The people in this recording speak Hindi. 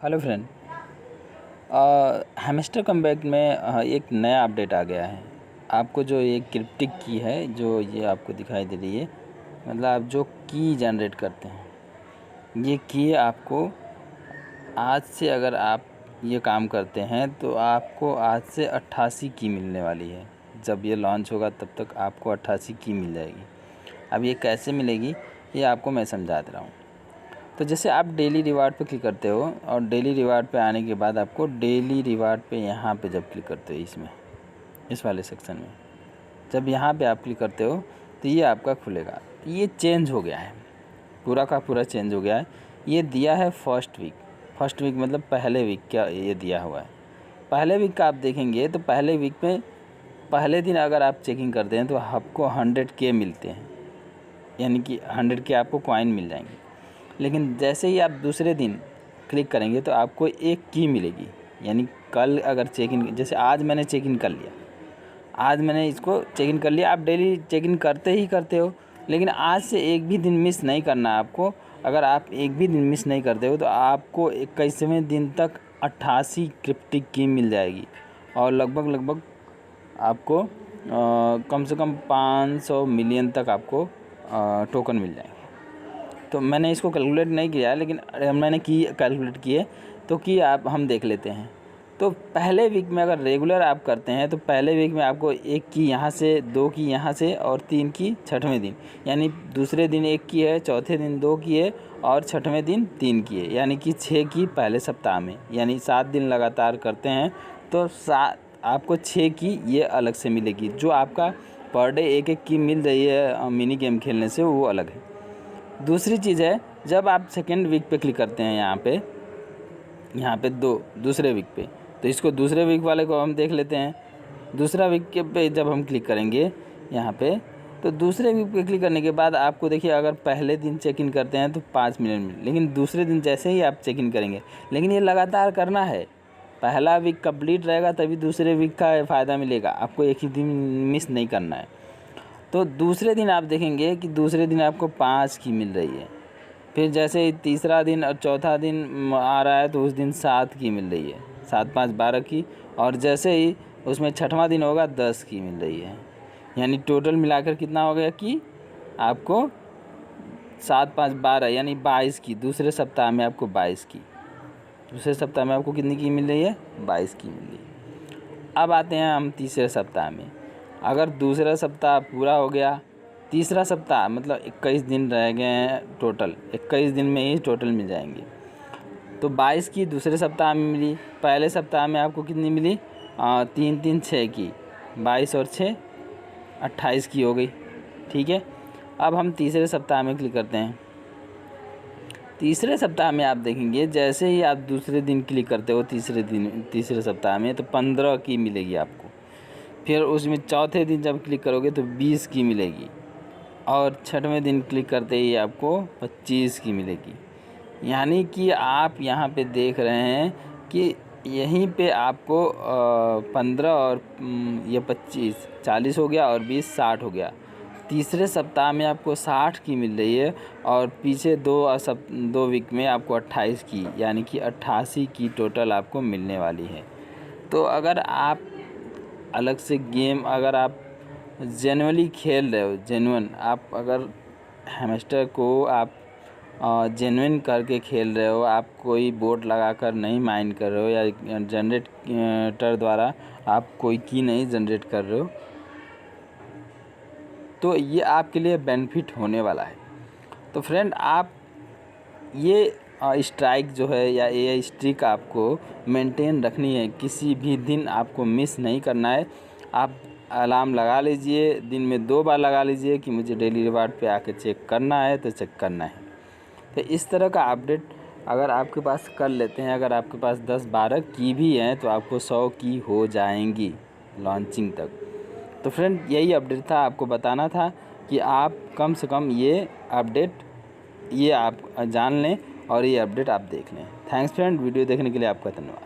हेलो फ्रेंड, हैमस्टर कॉम्बैट में एक नया अपडेट आ गया है। आपको जो ये क्रिप्टिक की है, जो ये आपको दिखाई दे रही है, मतलब आप जो की जनरेट करते हैं, ये की आपको आज से अगर आप ये काम करते हैं तो आपको आज से 88 की मिलने वाली है। जब ये लॉन्च होगा तब तक आपको 88 की मिल जाएगी। अब ये कैसे मिलेगी ये आपको मैं समझा दे रहा हूँ। तो जैसे आप डेली रिवार्ड पे क्लिक करते हो और डेली रिवार्ड पे आने के बाद आपको डेली रिवार्ड पे यहाँ पे जब क्लिक करते हो, इसमें इस वाले सेक्शन में जब यहाँ पे आप क्लिक करते हो तो ये आपका खुलेगा। ये चेंज हो गया है, पूरा का पूरा चेंज हो गया है। ये दिया है फर्स्ट वीक मतलब पहले वीक का ये दिया हुआ है। पहले वीक का आप देखेंगे तो पहले वीक में पहले दिन अगर आप चेकिंग करते हैं तो आपको 100K मिलते हैं, यानी कि 100K आपको कॉइन मिल जाएंगे। लेकिन जैसे ही आप दूसरे दिन क्लिक करेंगे तो आपको एक की मिलेगी। यानी कल अगर चेक इन, जैसे आज मैंने चेक इन कर लिया, आज मैंने इसको चेक इन कर लिया। आप डेली चेक इन करते ही करते हो, लेकिन आज से एक भी दिन मिस नहीं करना है आपको। अगर आप एक भी दिन मिस नहीं करते हो तो आपको 21वें दिन तक 88 क्रिप्टिक की मिल जाएगी और लगभग आपको कम से कम 500 मिलियन तक आपको टोकन मिल जाएंगे। तो मैंने इसको कैलकुलेट नहीं किया है, लेकिन मैंने की कैलकुलेट किए तो कि आप हम देख लेते हैं। तो पहले वीक में अगर रेगुलर आप करते हैं तो पहले वीक में आपको एक की यहाँ से, दो की यहाँ से और 3 की छठवें दिन, यानी दूसरे दिन एक की है, चौथे दिन 2 की है और छठवें दिन 3 की है, यानी कि 6 की पहले सप्ताह में। यानी 7 दिन लगातार करते हैं तो आपको 6 की ये अलग से मिलेगी। जो आपका पर डे एक एक की मिल रही है मिनी गेम खेलने से, वो अलग है। दूसरी चीज़ है, जब आप सेकेंड वीक पे क्लिक करते हैं यहाँ पे दूसरे वीक पे, तो इसको दूसरे वीक वाले को हम देख लेते हैं। दूसरा वीक के पे जब हम क्लिक करेंगे यहाँ पे, तो दूसरे वीक पे क्लिक करने के बाद आपको देखिए, अगर पहले दिन चेक इन करते हैं तो 5 मिनट में, लेकिन दूसरे दिन जैसे ही आप चेक इन करेंगे, लेकिन ये लगातार करना है। पहला वीक कंप्लीट रहेगा तभी दूसरे वीक का फ़ायदा मिलेगा, आपको एक ही दिन मिस नहीं करना है। तो दूसरे दिन आप देखेंगे कि दूसरे दिन आपको 5 की मिल रही है। फिर जैसे ही तीसरा दिन और चौथा दिन आ रहा है तो उस दिन 7 की मिल रही है, 7 5 12 की। और जैसे ही उसमें छठवां दिन होगा 10 की मिल रही है। यानी टोटल मिलाकर कितना हो गया कि आपको 7 5 12 यानी 22 की। दूसरे सप्ताह में आपको 22 की, दूसरे सप्ताह में आपको कितनी की मिल रही है? 22 की मिल रही है। अब आते हैं हम तीसरे सप्ताह में। अगर दूसरा सप्ताह पूरा हो गया, तीसरा सप्ताह मतलब 21 दिन रह गए हैं टोटल, 21 दिन में ही टोटल मिल जाएंगे। तो 22 की दूसरे सप्ताह में मिली, पहले सप्ताह में आपको कितनी मिली? 3 3 6 की, 22 और 6 28 की हो गई। ठीक है, अब हम तीसरे सप्ताह में क्लिक करते हैं। तीसरे सप्ताह में आप देखेंगे, जैसे ही आप दूसरे दिन क्लिक करते हो तीसरे सप्ताह में, तो 15 की मिलेगी आपको। फिर उसमें चौथे दिन जब क्लिक करोगे तो 20 की मिलेगी और छठवें दिन क्लिक करते ही आपको 25 की मिलेगी। यानी कि आप यहाँ पे देख रहे हैं कि यहीं पे आपको 15 और ये 25 40 हो गया और 20 60 हो गया। तीसरे सप्ताह में आपको 60 की मिल रही है और पीछे दो वीक में आपको 28 की, यानी कि 88 की टोटल आपको मिलने वाली है। तो अगर आप अलग से गेम, अगर आप जेन्युइनली खेल रहे हो, जेन्युइन आप अगर हैमस्टर को आप जेन्युइन करके खेल रहे हो, आप कोई बोर्ड लगाकर नहीं माइन कर रहे हो या जनरेटर द्वारा आप कोई की नहीं जनरेट कर रहे हो, तो ये आपके लिए बेनिफिट होने वाला है। तो फ्रेंड, आप ये स्ट्राइक जो है या ये स्ट्रिक आपको मेंटेन रखनी है, किसी भी दिन आपको मिस नहीं करना है। आप अलार्म लगा लीजिए, दिन में 2 बार लगा लीजिए कि मुझे डेली रिवार्ड पे आके चेक करना है तो चेक करना है। तो इस तरह का अपडेट अगर आपके पास कर लेते हैं, अगर आपके पास 10-12 की भी हैं तो आपको 100 की हो जाएंगी लॉन्चिंग तक। तो फ्रेंड, यही अपडेट था, आपको बताना था कि आप कम से कम ये अपडेट ये आप जान लें और ये अपडेट आप देख लें। थैंक्स फ्रेंड, वीडियो देखने के लिए आपका धन्यवाद।